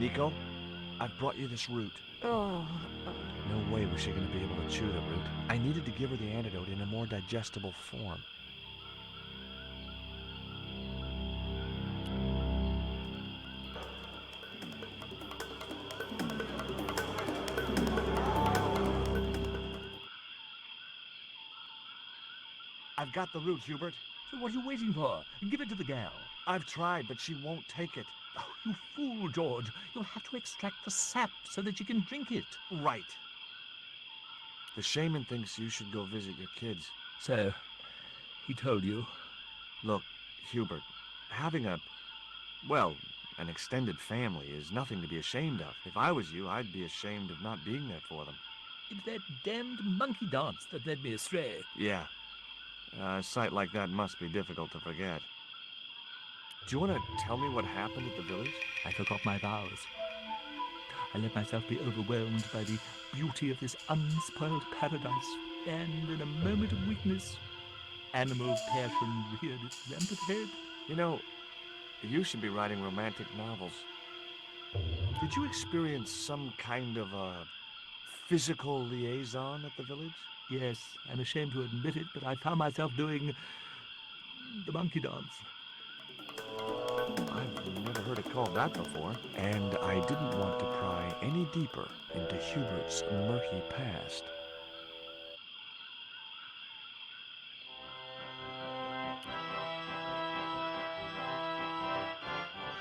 Nico, I've brought you this root. Oh. No way was she going to be able to chew the root. I needed to give her the antidote in a more digestible form. I've got the root, Hubert. So what are you waiting for? Give it to the gal. I've tried, but she won't take it. Oh, you fool, George. You'll have to extract the sap so that you can drink it. Right. The shaman thinks you should go visit your kids. So, he told you? Look, Hubert, having an extended family is nothing to be ashamed of. If I was you, I'd be ashamed of not being there for them. It's that damned monkey dance that led me astray. Yeah. A sight like that must be difficult to forget. Do you want to tell me what happened at the village? I forgot my vows. I let myself be overwhelmed by the beauty of this unspoiled paradise, and in a moment of weakness, animal passion reared its rampant head. You know, you should be writing romantic novels. Did you experience some kind of a physical liaison at the village? Yes, I'm ashamed to admit it, but I found myself doing the monkey dance. I've never heard it called that before, and I didn't want to pry any deeper into Hubert's murky past.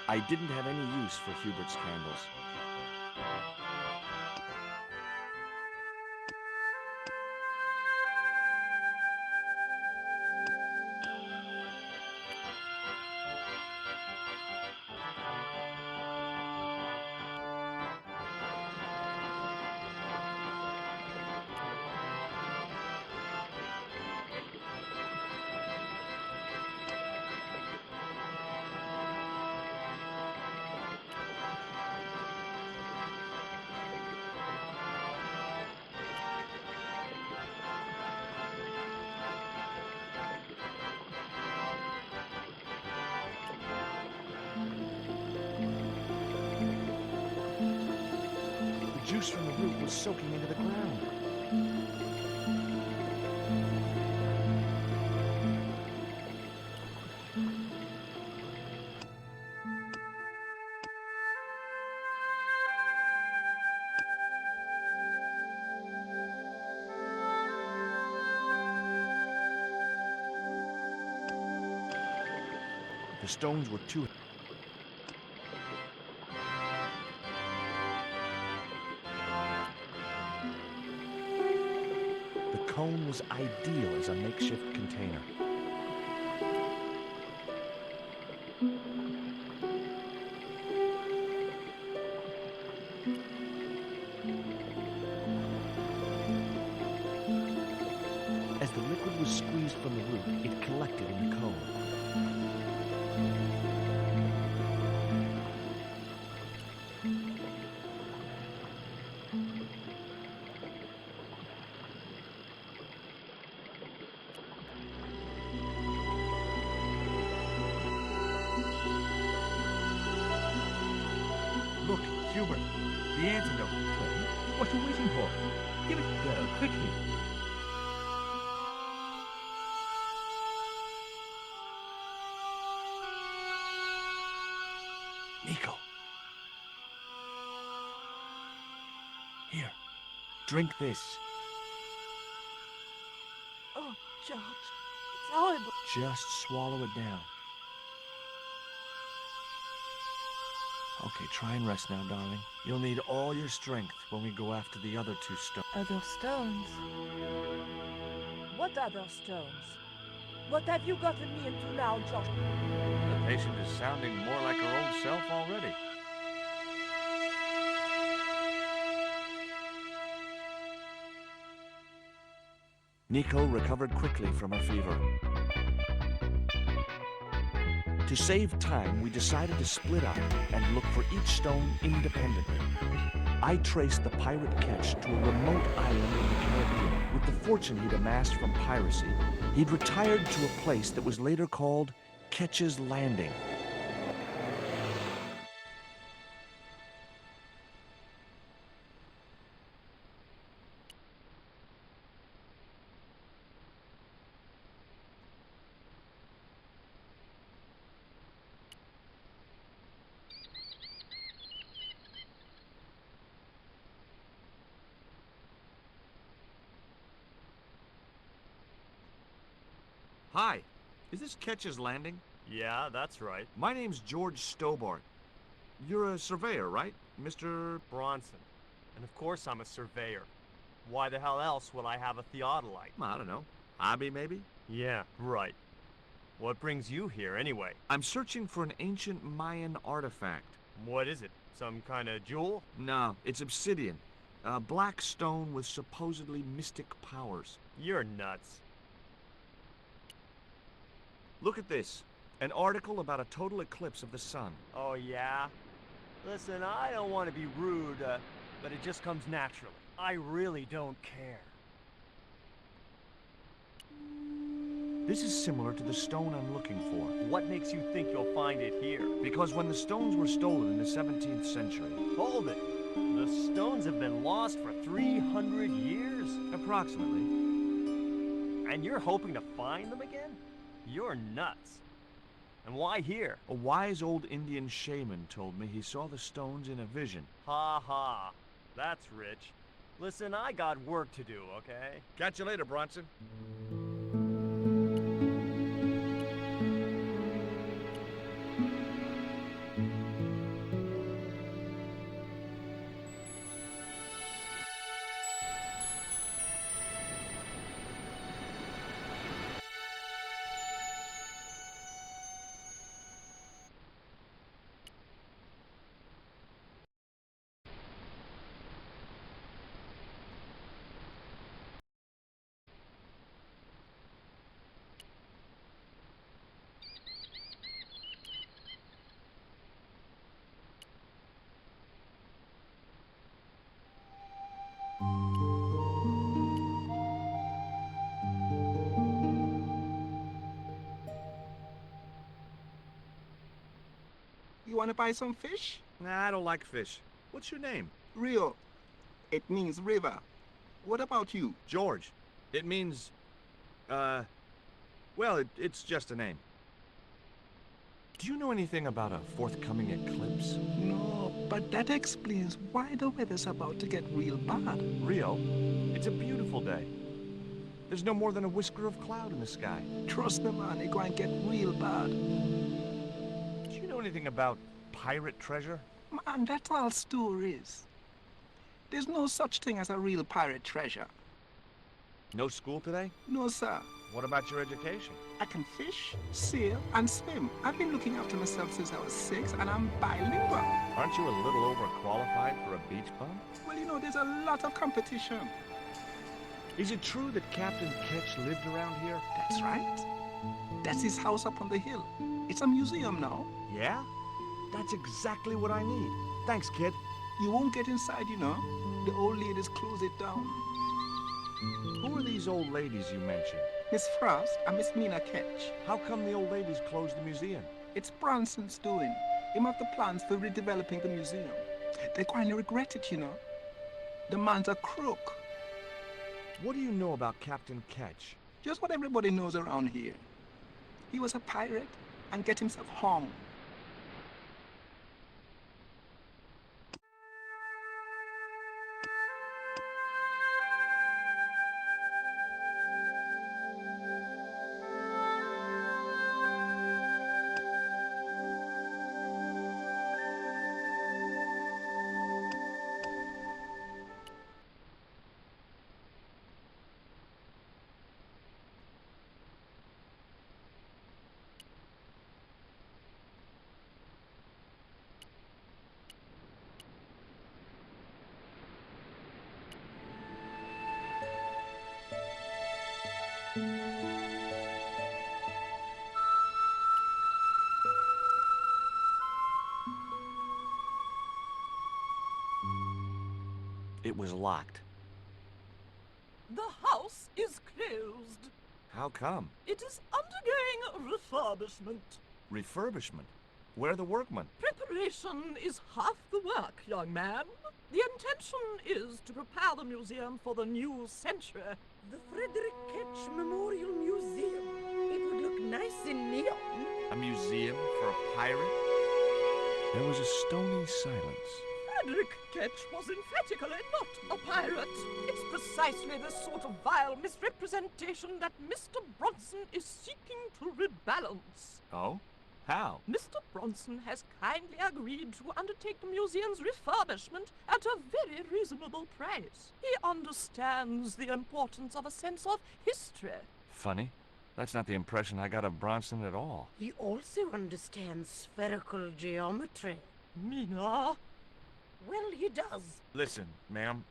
I didn't have any use for Hubert's candles. The juice from the root was soaking into the ground. The stones were too... The cone was ideal as a makeshift container. As the liquid was squeezed from the root, it collected in the cone. Look, Hubert, the antidote. Well, what are you waiting for? Give it to the girl, quickly. Nico. Here, drink this. Oh, George, it's horrible. Just swallow it down. Okay, try and rest now, darling. You'll need all your strength when we go after the other two stones. Other stones? What other stones? What have you gotten me into now, Josh? The patient is sounding more like her old self already. Nico recovered quickly from her fever. To save time, we decided to split up and look for each stone independently. I traced the pirate Ketch to a remote island in the Caribbean. With the fortune he'd amassed from piracy, he'd retired to a place that was later called Ketch's Landing. Hi, is this Ketch's Landing? Yeah, that's right. My name's George Stobart. You're a surveyor, right, Mr. Bronson. And of course I'm a surveyor. Why the hell else would I have a theodolite? I don't know, hobby maybe? Yeah, right. What brings you here anyway? I'm searching for an ancient Mayan artifact. What is it? Some kind of jewel? No, it's obsidian. A black stone with supposedly mystic powers. You're nuts. Look at this. An article about a total eclipse of the sun. Oh yeah? Listen, I don't want to be rude, but it just comes naturally. I really don't care. This is similar to the stone I'm looking for. What makes you think you'll find it here? Because when the stones were stolen in the 17th century... Hold it! The stones have been lost for 300 years? Approximately. And you're hoping to find them again? You're nuts. And why here? A wise old Indian shaman told me he saw the stones in a vision. Ha ha. That's rich. Listen, I got work to do, okay? Catch you later, Bronson. You want to buy some fish? Nah, I don't like fish. What's your name? Rio. It means river. What about you? George. It means... well, it's just a name. Do you know anything about a forthcoming eclipse? No, but that explains why the weather's about to get real bad. Rio, it's a beautiful day. There's no more than a whisker of cloud in the sky. Trust me, man, it's going to get real bad. Do you know anything about pirate treasure? Man, that's all stories. There's no such thing as a real pirate treasure. No school today? No, sir. What about your education? I can fish, sail, and swim. I've been looking after myself since I was 6, and I'm bilingual. Aren't you a little overqualified for a beach bum? Well, you know, there's a lot of competition. Is it true that Captain Ketch lived around here? That's right. That's his house up on the hill. It's a museum now. Yeah? That's exactly what I need. Thanks, kid. You won't get inside, you know. The old ladies close it down. Who are these old ladies you mentioned? Miss Frost and Miss Mina Ketch. How come the old ladies closed the museum? It's Bronson's doing. Him have the plans for redeveloping the museum. They're going to regret it, you know. The man's a crook. What do you know about Captain Ketch? Just what everybody knows around here. He was a pirate and get himself hung. It was locked. The house is closed. How come? It is undergoing refurbishment. Refurbishment? Where are the workmen? Preparation is half the work, young man. The intention is to prepare the museum for the new century. The Frederick Ketch Memorial Museum. It would look nice in neon. A museum for a pirate? There was a stony silence. Frederick Ketch was emphatically not a pirate. It's precisely this sort of vile misrepresentation that Mr. Bronson is seeking to rebalance. Oh? How? Mr. Bronson has kindly agreed to undertake the museum's refurbishment at a very reasonable price. He understands the importance of a sense of history. Funny. That's not the impression I got of Bronson at all. He also understands spherical geometry. Mina? Well, he does. Listen, ma'am,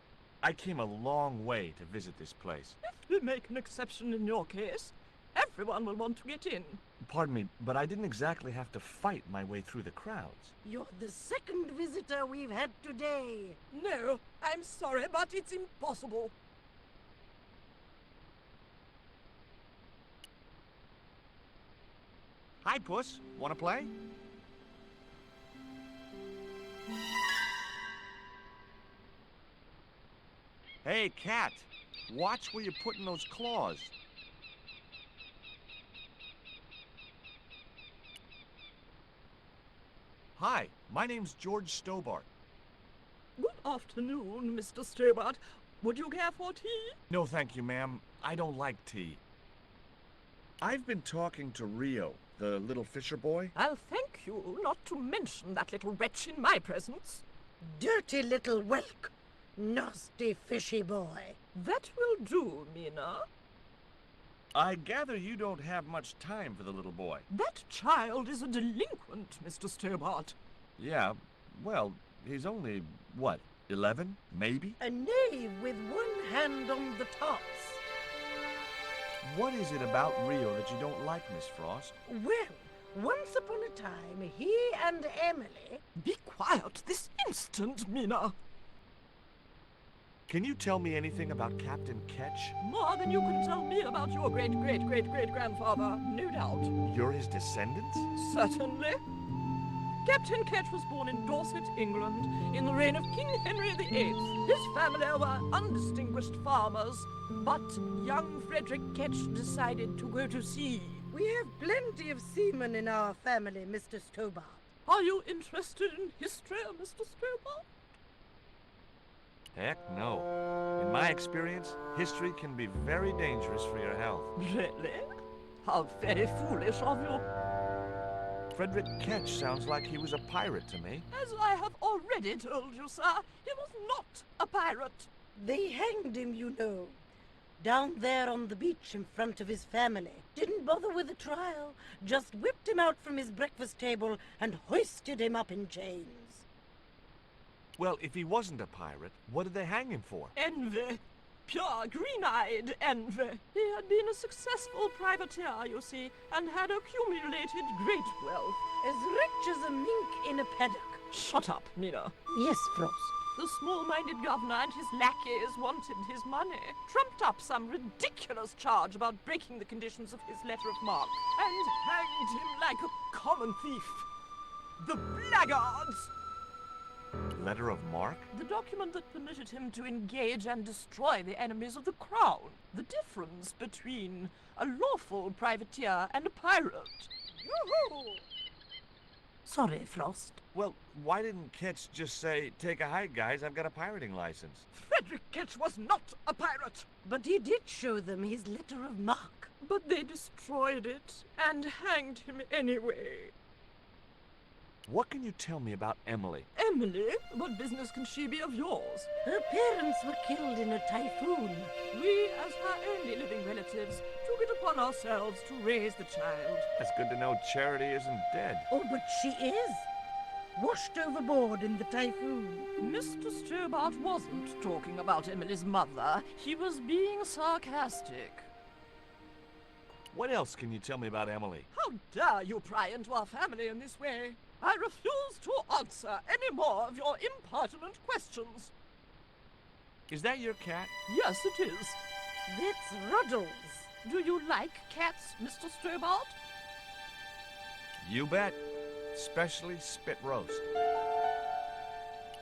I came a long way to visit this place. If we make an exception in your case, everyone will want to get in. Pardon me, but I didn't exactly have to fight my way through the crowds. You're the second visitor we've had today. No, I'm sorry, but it's impossible. Hi, Puss. Wanna play? Hey, cat. Watch where you're putting those claws. Hi, my name's George Stobart. Good afternoon, Mr. Stobart. Would you care for tea? No, thank you, ma'am. I don't like tea. I've been talking to Rio, the little fisher boy. I'll thank you not to mention that little wretch in my presence. Dirty little whelk. Nasty fishy boy. That will do, Mina. I gather you don't have much time for the little boy. That child is a delinquent, Mr. Stobart. Yeah, well, he's only, what, 11, maybe? A knave with one hand on the tops. What is it about Rio that you don't like, Miss Frost? Well, once upon a time, he and Emily... Be quiet this instant, Mina. Can you tell me anything about Captain Ketch? More than you can tell me about your great-great-great-great-grandfather, no doubt. You're his descendants? Certainly. Captain Ketch was born in Dorset, England, in the reign of King Henry VIII. His family were undistinguished farmers, but young Frederick Ketch decided to go to sea. We have plenty of seamen in our family, Mr. Stobart. Are you interested in history, Mr. Stobart? Heck no. In my experience, history can be very dangerous for your health. Really? How very foolish of you. Frederick Ketch sounds like he was a pirate to me. As I have already told you, sir, he was not a pirate. They hanged him, you know. Down there on the beach in front of his family. Didn't bother with a trial. Just whipped him out from his breakfast table and hoisted him up in chains. Well, if he wasn't a pirate, what did they hang him for? Envy. Pure green-eyed envy. He had been a successful privateer, you see, and had accumulated great wealth. As rich as a mink in a paddock. Shut up, Mina. Yes, Frost. The small-minded governor and his lackeys wanted his money, trumped up some ridiculous charge about breaking the conditions of his letter of marque, and hanged him like a common thief. The blackguards! Letter of marque? The document that permitted him to engage and destroy the enemies of the crown. The difference between a lawful privateer and a pirate. Yoo-hoo! Sorry, Frost. Well, why didn't Ketch just say, take a hike, guys, I've got a pirating license? Frederick Ketch was not a pirate! But he did show them his letter of marque. But they destroyed it and hanged him anyway. What can you tell me about Emily? Emily? What business can she be of yours? Her parents were killed in a typhoon. We, as her only living relatives, took it upon ourselves to raise the child. That's good to know Charity isn't dead. Oh, but she is. Washed overboard in the typhoon. Mr. Stobart wasn't talking about Emily's mother. He was being sarcastic. What else can you tell me about Emily? How dare you pry into our family in this way? I refuse to answer any more of your impertinent questions. Is that your cat? Yes, it is. That's Ruddles. Do you like cats, Mr. Stobart? You bet. Especially spit roast.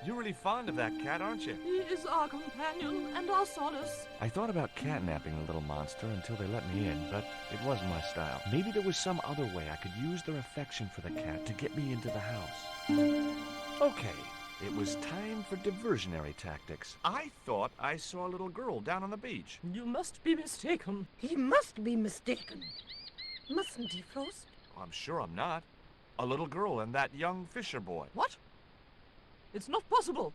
You're really fond of that cat, aren't you? He is our companion and our solace. I thought about catnapping the little monster until they let me in, but it wasn't my style. Maybe there was some other way I could use their affection for the cat to get me into the house. Okay, It was time for diversionary tactics. I thought I saw a little girl down on the beach. You must be mistaken. He must be mistaken. Mustn't he, Frost? I'm sure I'm not. A little girl and that young fisher boy. What? It's not possible.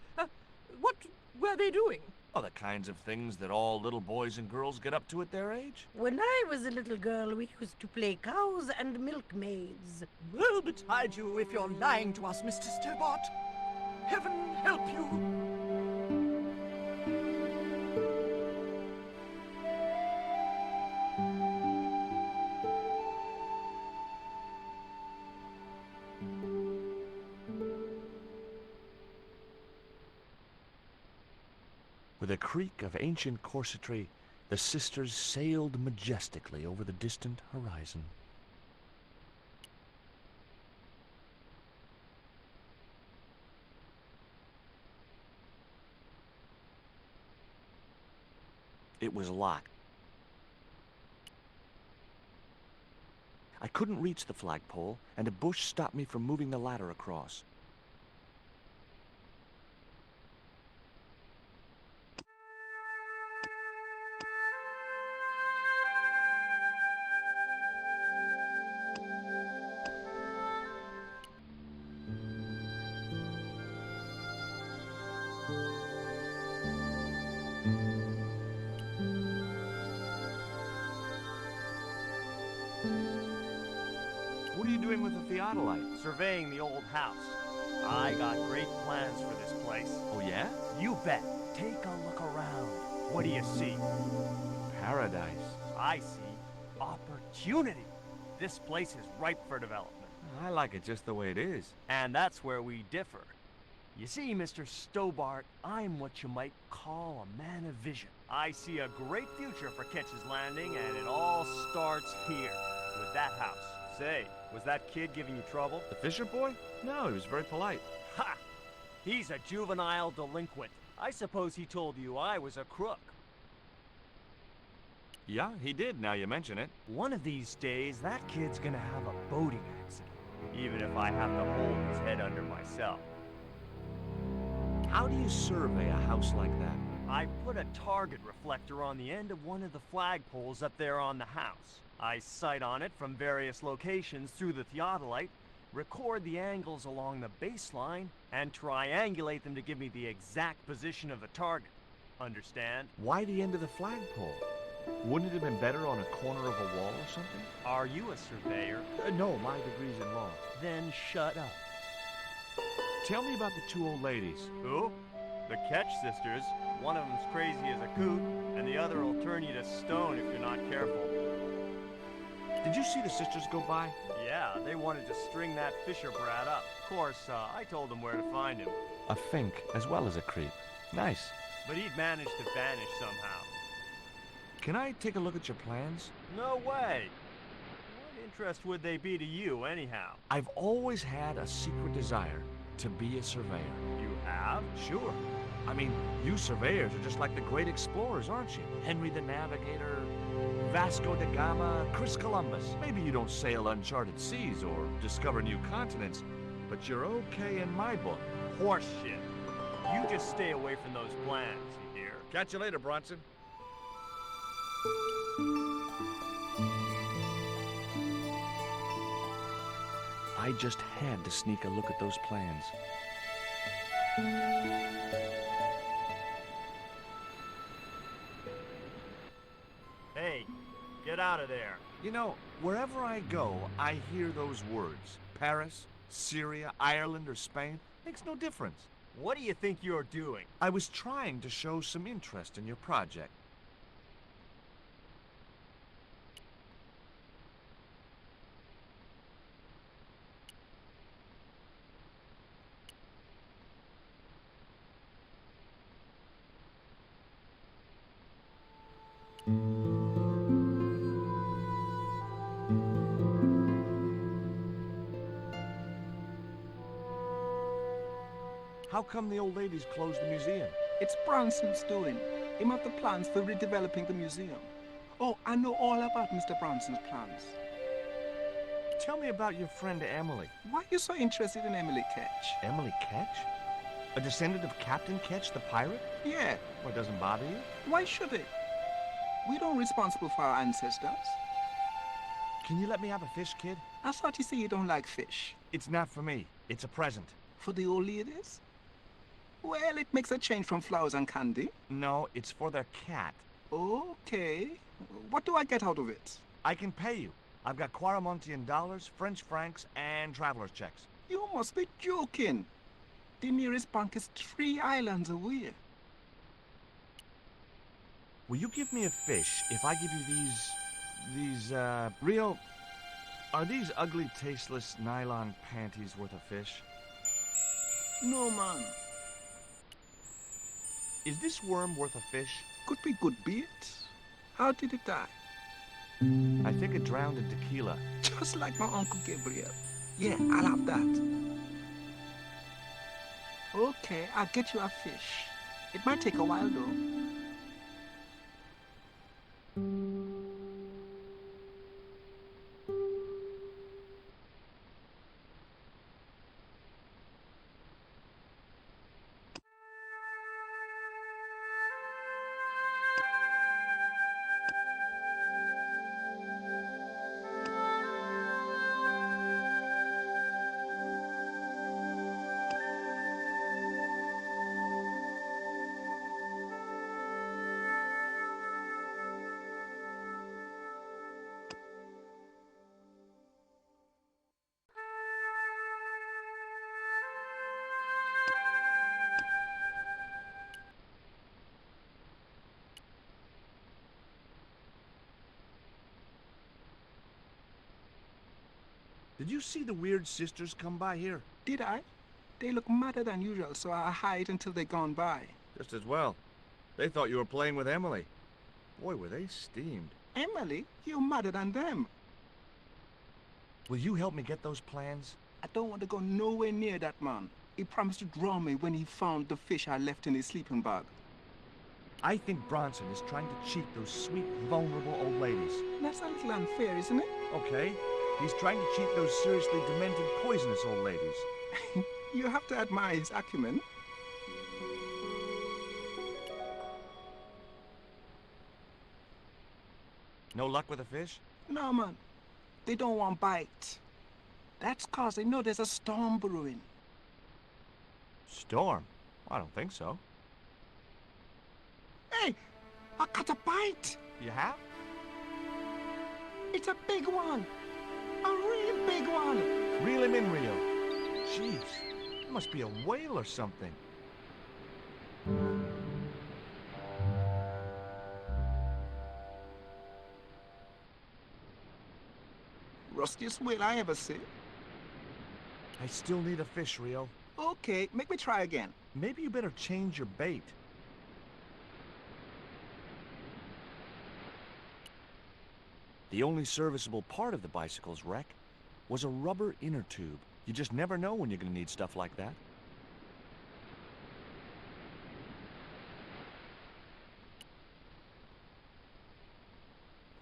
What were they doing? Oh, the kinds of things that all little boys and girls get up to at their age. When I was a little girl, we used to play cows and milkmaids. Well betide you if you're lying to us, Mr. Stobart. Heaven help you. With a creak of ancient corsetry, the sisters sailed majestically over the distant horizon. It was locked. I couldn't reach the flagpole, and a bush stopped me from moving the ladder across. What are you doing with the theodolite? Surveying the old house. I got great plans for this place. Oh, yeah? You bet. Take a look around. What do you see? Paradise. I see opportunity. This place is ripe for development. I like it just the way it is. And that's where we differ. You see, Mr. Stobart, I'm what you might call a man of vision. I see a great future for Ketch's Landing, and it all starts here, with that house. Say, was that kid giving you trouble? The fisher boy? No, he was very polite. Ha! He's a juvenile delinquent. I suppose he told you I was a crook. Yeah, he did, now you mention it. One of these days, that kid's gonna have a boating accident, even if I have to hold his head under myself. How do you survey a house like that? I put a target reflector on the end of one of the flagpoles up there on the house. I sight on it from various locations through the theodolite, record the angles along the baseline, and triangulate them to give me the exact position of the target. Understand? Why the end of the flagpole? Wouldn't it have been better on a corner of a wall or something? Are you a surveyor? No, my degree's in law. Then shut up. Tell me about the two old ladies. Who? The Ketch sisters. One of them's crazy as a coot, and the other will turn you to stone if you're not careful. Did you see the sisters go by? Yeah, they wanted to string that Fisher brat up. Of course, I told them where to find him. A fink as well as a creep. Nice. But he'd managed to vanish somehow. Can I take a look at your plans? No way! What interest would they be to you, anyhow? I've always had a secret desire to be a surveyor. You have? Sure. I mean, you surveyors are just like the great explorers, aren't you? Henry the Navigator, Vasco da Gama, Chris Columbus. Maybe you don't sail uncharted seas or discover new continents, but you're okay in my book. Horse shit. You just stay away from those plans, you hear? Catch you later, Bronson. I just had to sneak a look at those plans. Hey, get out of there. You know, wherever I go, I hear those words. Paris, Syria, Ireland, or Spain. Makes no difference. What do you think you're doing? I was trying to show some interest in your project. How come the old ladies closed the museum? It's Bronson's doing. Him have the plans for redeveloping the museum. Oh, I know all about Mr. Bronson's plans. Tell me about your friend Emily. Why are you so interested in Emily Ketch? Emily Ketch? A descendant of Captain Ketch, the pirate? Yeah, Well, it doesn't bother you? why should it? We don't responsible for our ancestors. Can you let me have a fish, kid? I thought you say you don't like fish. It's not for me. It's a present. For the old ladies? Well, it makes a change from flowers and candy. No, it's for their cat. Okay. What do I get out of it? I can pay you. I've got Quaramontian dollars, French francs, and traveler's checks. You must be joking. The nearest bank is 3 islands away. Will you give me a fish if I give you these, real... Are these ugly, tasteless nylon panties worth a fish? No, man. Is this worm worth a fish? Could be good bait. How did it die? I think it drowned in tequila. Just like my Uncle Gabriel. Yeah, I'll have that. Okay, I'll get you a fish. It might take a while, though. Did you see the weird sisters come by here? Did I? They look madder than usual, so I hide until they're gone by. Just as well. They thought you were playing with Emily. Boy, were they steamed. Emily, you're madder than them. Will you help me get those plans? I don't want to go nowhere near that man. He promised to draw me when he found the fish I left in his sleeping bag. I think Bronson is trying to cheat those sweet, vulnerable old ladies. That's a little unfair, isn't it? Okay, he's trying to cheat those seriously demented, poisonous old ladies. You have to admire his acumen. No luck with a fish? No, man. They don't want bite. That's 'cause they know there's a storm brewing. Storm? I don't think so. Hey, I caught a bite. You have? It's a big one. A real big one. Reel him in, Rio. Jeez, it must be a whale or something. Rustiest whale I ever see. I still need a fish, Rio. Okay, make me try again. Maybe you better change your bait. The only serviceable part of the bicycle's wreck was a rubber inner tube. You just never know when you're gonna need stuff like that.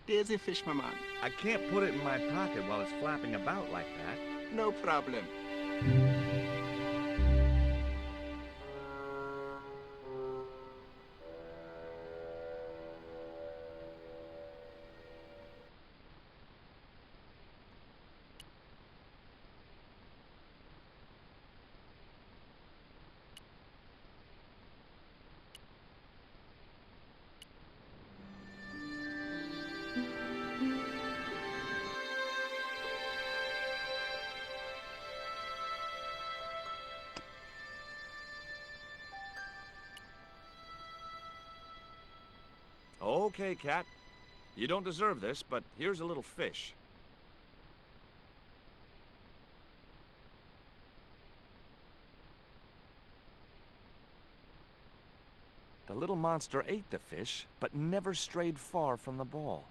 There's a fish, my man. I can't put it in my pocket while it's flapping about like that. No problem. Okay, Cat. You don't deserve this, but here's a little fish. The little monster ate the fish, but never strayed far from the ball.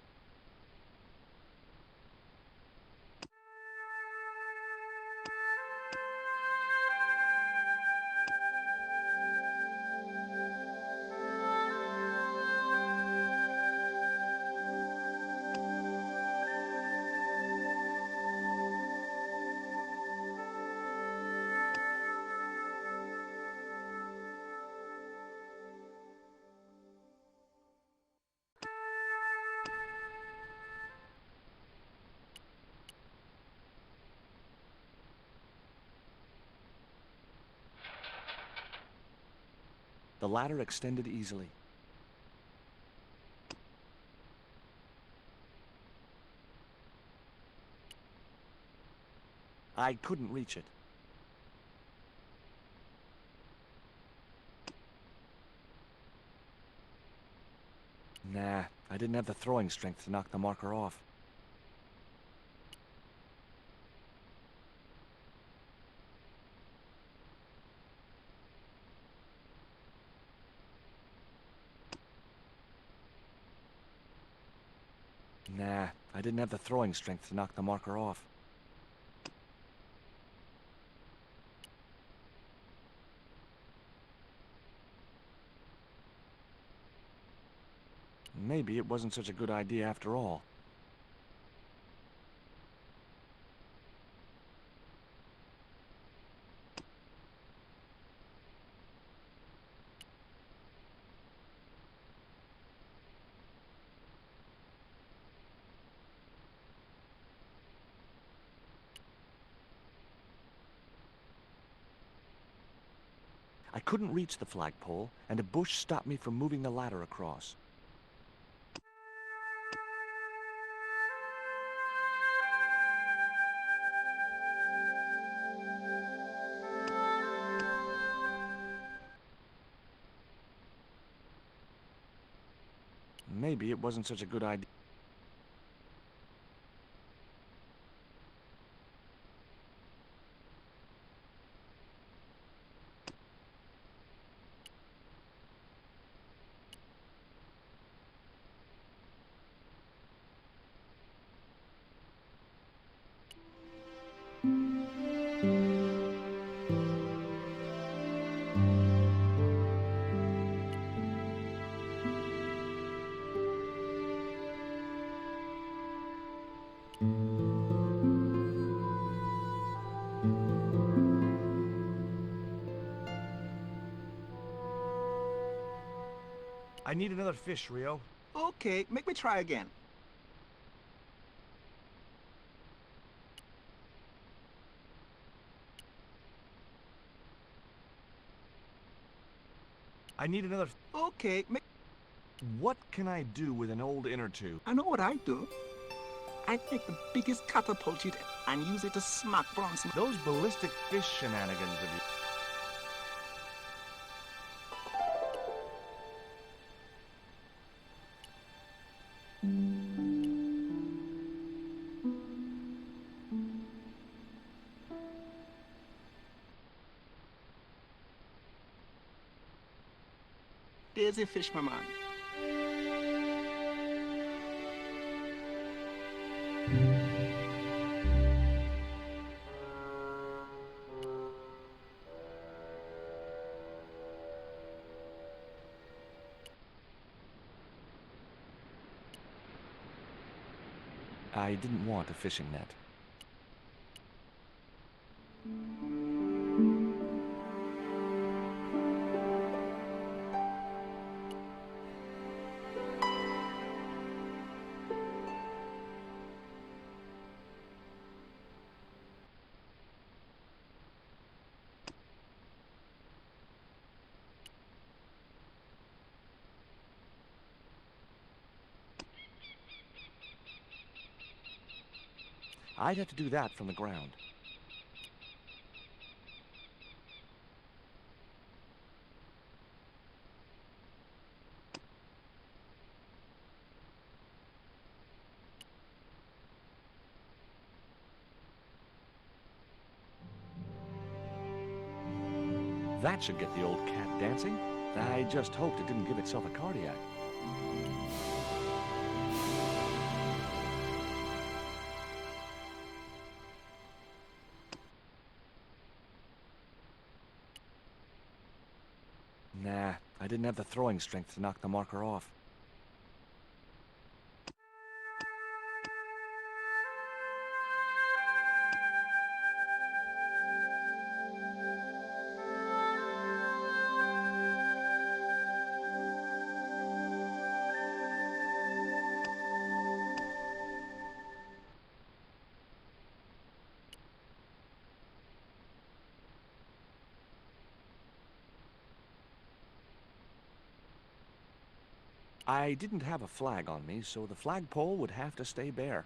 The ladder extended easily. I couldn't reach it. Nah, I didn't have the throwing strength to knock the marker off. Nah, I didn't have the throwing strength to knock the marker off. Maybe it wasn't such a good idea after all. I couldn't reach the flagpole, and a bush stopped me from moving the ladder across. Maybe it wasn't such a good idea. I need another fish, Rio. Okay, make me try again. I need another... Okay, What can I do with an old inner tube? I know what I'd do. I'd take the biggest catapult you'd and use it to smack Bronson. Those ballistic fish shenanigans of you... There's a fish, my man. I didn't want a fishing net. I'd have to do that from the ground. That should get the old cat dancing. I just hoped it didn't give itself a cardiac. Nah, I didn't have the throwing strength to knock the marker off. I didn't have a flag on me, so the flagpole would have to stay bare.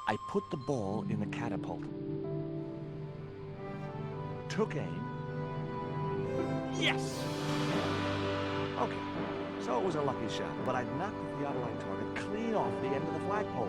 I put the ball in the catapult. Took aim. Yes! Okay, so it was a lucky shot, but I knocked the theodolite target clean off the end of the flagpole.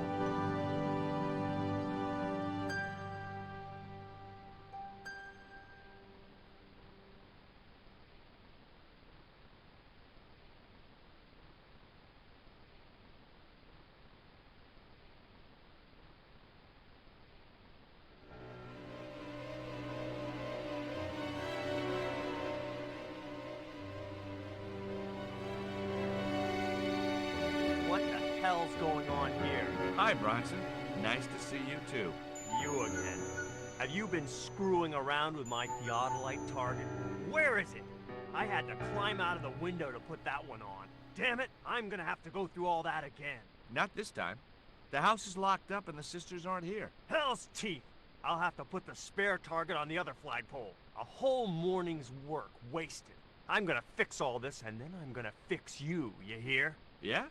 What the hell's going on here? Hi, Bronson. Nice to see you, too. You again. Have you been screwing around with my theodolite target? Where is it? I had to climb out of the window to put that one on. Damn it, I'm gonna have to go through all that again. Not this time. The house is locked up and the sisters aren't here. Hell's teeth! I'll have to put the spare target on the other flagpole. A whole morning's work wasted. I'm gonna fix all this, and then I'm gonna fix you, you hear? Yeah?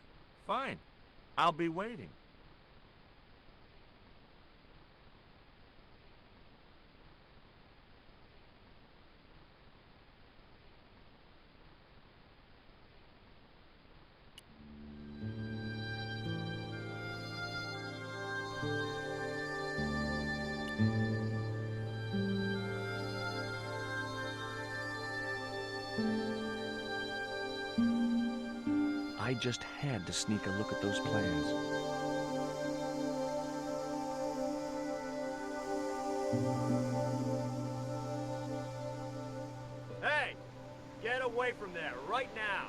Fine. I'll be waiting. I just had to sneak a look at those plans. Hey! Get away from there, right now!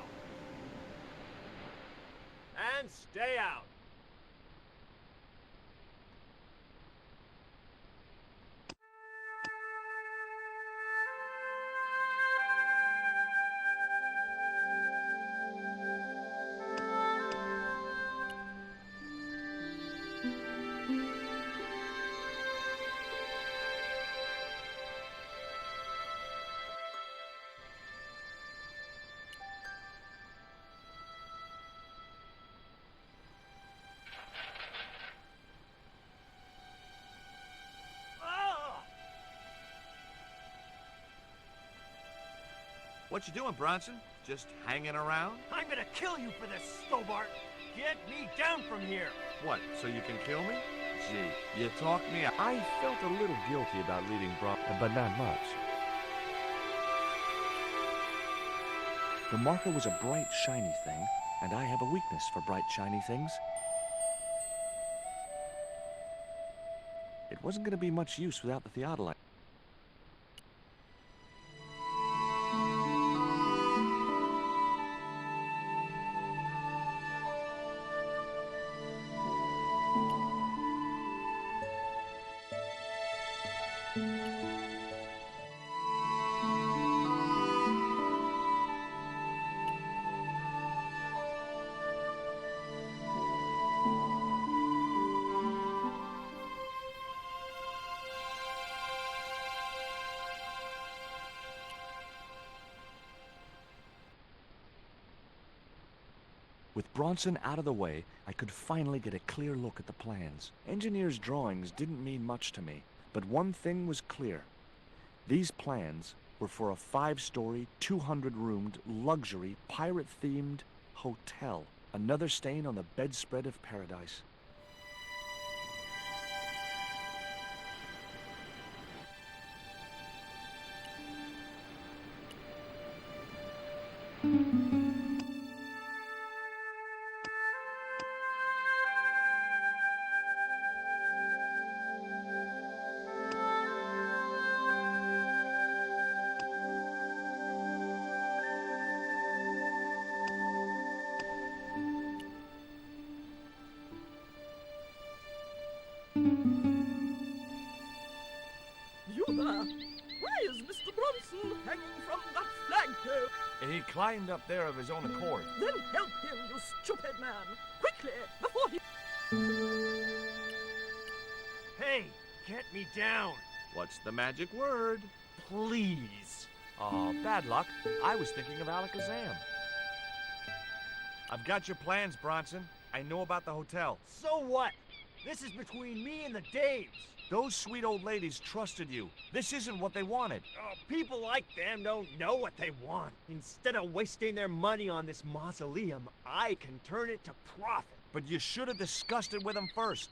And stay out! What you doing, Bronson? Just hanging around? I'm gonna kill you for this, Stobart! Get me down from here! What, so you can kill me? Gee, you talked me out. I felt a little guilty about leaving but not much. The marker was a bright, shiny thing, and I have a weakness for bright, shiny things. It wasn't going to be much use without the theodolite. With Bronson out of the way, I could finally get a clear look at the plans. Engineers' drawings didn't mean much to me, but one thing was clear. These plans were for a 5-story, 200-roomed, luxury, pirate-themed hotel. Another stain on the bedspread of paradise. You there! Why is Mr. Bronson hanging from that flagpole? He climbed up there of his own accord. Then help him, you stupid man! Quickly, before he... Hey, get me down! What's the magic word? Please! Oh, bad luck. I was thinking of Alakazam. I've got your plans, Bronson. I know about the hotel. So what? This is between me and the Daves. Those sweet old ladies trusted you. This isn't what they wanted. People like them don't know what they want. Instead of wasting their money on this mausoleum, I can turn it to profit. But you should have discussed it with them first.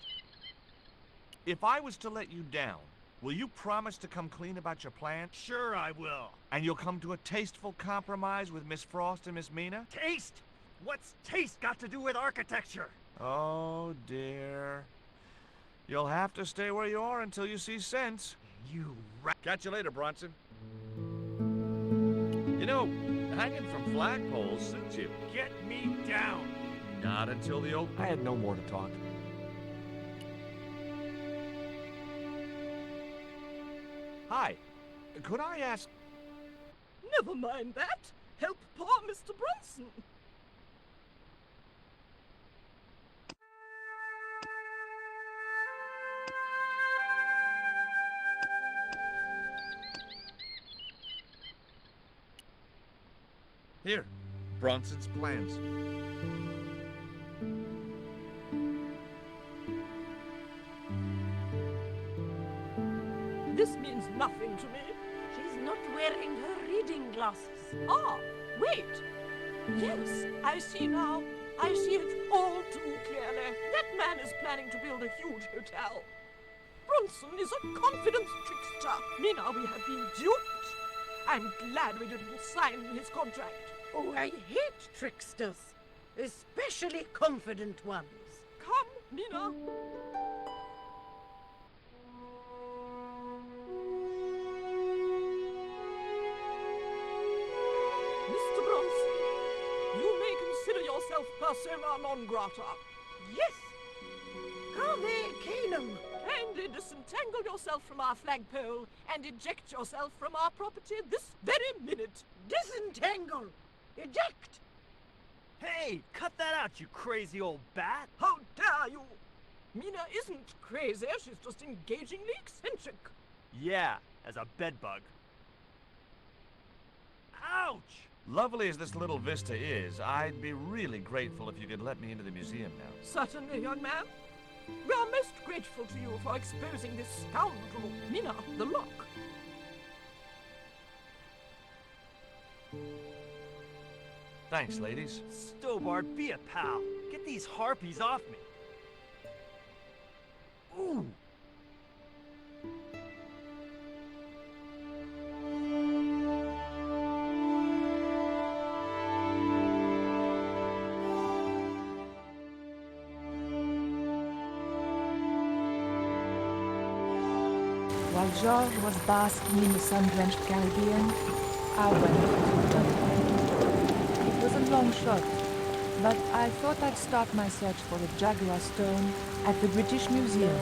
If I was to let you down, will you promise to come clean about your plan? Sure I will. And you'll come to a tasteful compromise with Miss Frost and Miss Mina? Taste? What's taste got to do with architecture? Oh, dear. You'll have to stay where you are until you see sense. You Catch you later, Bronson. You know, hanging from flagpoles suits you. get me down. Not until the oak... I had no more to talk. Hi. Could I ask... Never mind that. Help poor Mr. Bronson. Here, Bronson's plans. This means nothing to me. She's not wearing her reading glasses. Ah, wait. Yes, I see now. I see it all too clearly. That man is planning to build a huge hotel. Bronson is a confident trickster. Mina, we have been duped. I'm glad we didn't sign his contract. Oh, I hate tricksters, especially confident ones. Come, Mina. Mr. Bronson, you may consider yourself persona non grata. Yes, Cave Canum. Kindly disentangle yourself from our flagpole and eject yourself from our property this very minute. Disentangle. Eject. Hey, cut that out, you crazy old bat. How dare you! Mina isn't crazy, she's just engagingly eccentric. Yeah, as a bedbug. Ouch! Lovely as this little vista is, I'd be really grateful if you could let me into the museum now. Certainly, young man. We are most grateful to you for exposing this scoundrel, Mina the Lock. Thanks, ladies. Stobart, be a pal. Get these harpies off me. Ooh! While George was basking in the sun-drenched Caribbean, I went to Dublin. It was a long shot, but I thought I'd start my search for the Jaguar stone at the British Museum.